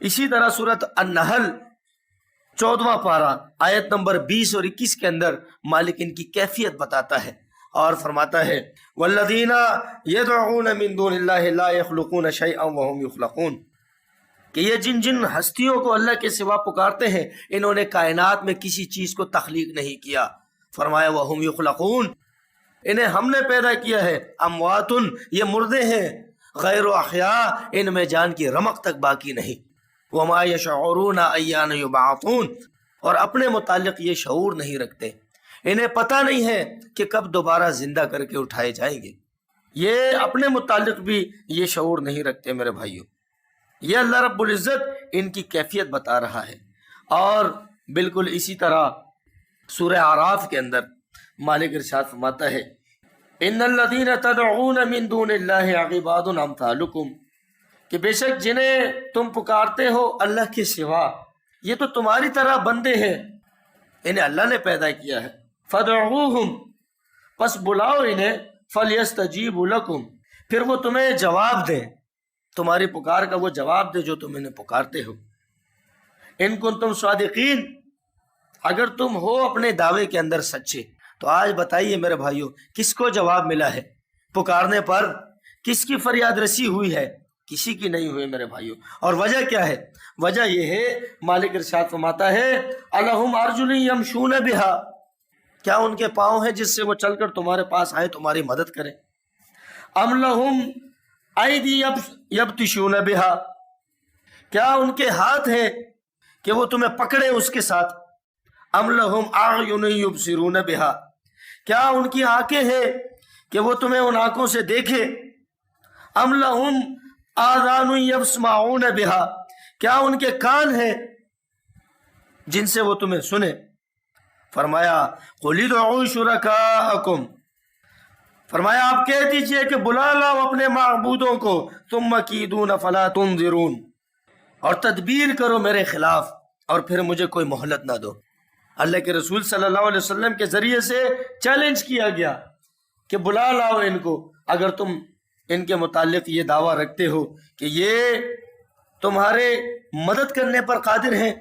اسی طرح سورۃ النحل 14واں پارہ آیت نمبر 20 اور 21 کے اندر مالک ان کی کیفیت بتاتا ہے اور فرماتا ہے والذین یدعون من دون اللہ لا یخلقون شیئا وهم یخلقون، کہ یہ جن جن ہستیوں کو اللہ کے سوا پکارتے ہیں انہوں نے کائنات میں کسی چیز کو تخلیق نہیں کیا۔ فرمایا وهم یخلقون، انہیں ہم نے پیدا کیا ہے، اموات، یہ مردے ہیں، غیر احیاء، ان میں جان کی رمق تک باقی نہیں، وما یشعرون ایان یبعثون، اور اپنے متعلق یہ شعور نہیں رکھتے، انہیں پتہ نہیں ہے کہ کب دوبارہ زندہ کر کے اٹھائے جائیں گے۔ یہ اپنے متعلق بھی یہ شعور نہیں رکھتے میرے بھائیوں۔ یہ اللہ رب العزت ان کی کیفیت بتا رہا ہے۔ اور بالکل اسی طرح سورہ اعراف کے اندر مالک ارشاد فرماتا ہے ان الذین تدعون من دون اللہ عباد امثالکم، کہ بے شک جنہیں تم پکارتے ہو اللہ کے سوا یہ تو تمہاری طرح بندے ہیں، انہیں اللہ نے پیدا کیا ہے، فدعوہم، پس بلاؤ انہیں، فلیستجیبوا لکم، پھر وہ تمہیں جواب دیں، تمہاری پکار کا وہ جواب دے جو تم انہیں پکارتے ہو، ان کنتم صادقین، اگر تم ہو اپنے دعوے کے اندر سچے۔ تو آج بتائیے میرے بھائیوں کس کو جواب ملا ہے پکارنے پر؟ کس کی فریاد رسی ہوئی ہے؟ کسی کی نہیں ہوئی میرے بھائیوں۔ اور وجہ کیا ہے؟ وجہ یہ ہے مالک ارشاد فرماتا ہے الہم ارجل یمشون بہا، کیا ان کے پاؤں ہیں جس سے وہ چل کر تمہارے پاس آئے تمہاری مدد کریں؟ ام لہم ایدی یبطشون بہا، کیا ان کے ہاتھ ہیں کہ وہ تمہیں پکڑے اس کے ساتھ؟ ام لہم اعین یبصرون بہا، کیا ان کی آنکھیں ہیں کہ وہ تمہیں ان آنکھوں سے دیکھے؟ ام لہم آذان یسمعون بہا، کیا ان کے کان ہیں جن سے وہ تمہیں سنے؟ فرمایا قل ادعوا شرکاءکم، فرمایا آپ کہہ دیجئے کہ بلا لاؤ اپنے معبودوں کو، ثم کیدون فلا تنظرون، اور تدبیر کرو میرے خلاف اور پھر مجھے کوئی مہلت نہ دو۔ اللہ کے رسول صلی اللہ علیہ وسلم کے ذریعے سے چیلنج کیا گیا کہ بلا لاؤ ان کو، اگر تم ان کے متعلق یہ دعویٰ رکھتے ہو کہ یہ تمہارے مدد کرنے پر قادر ہیں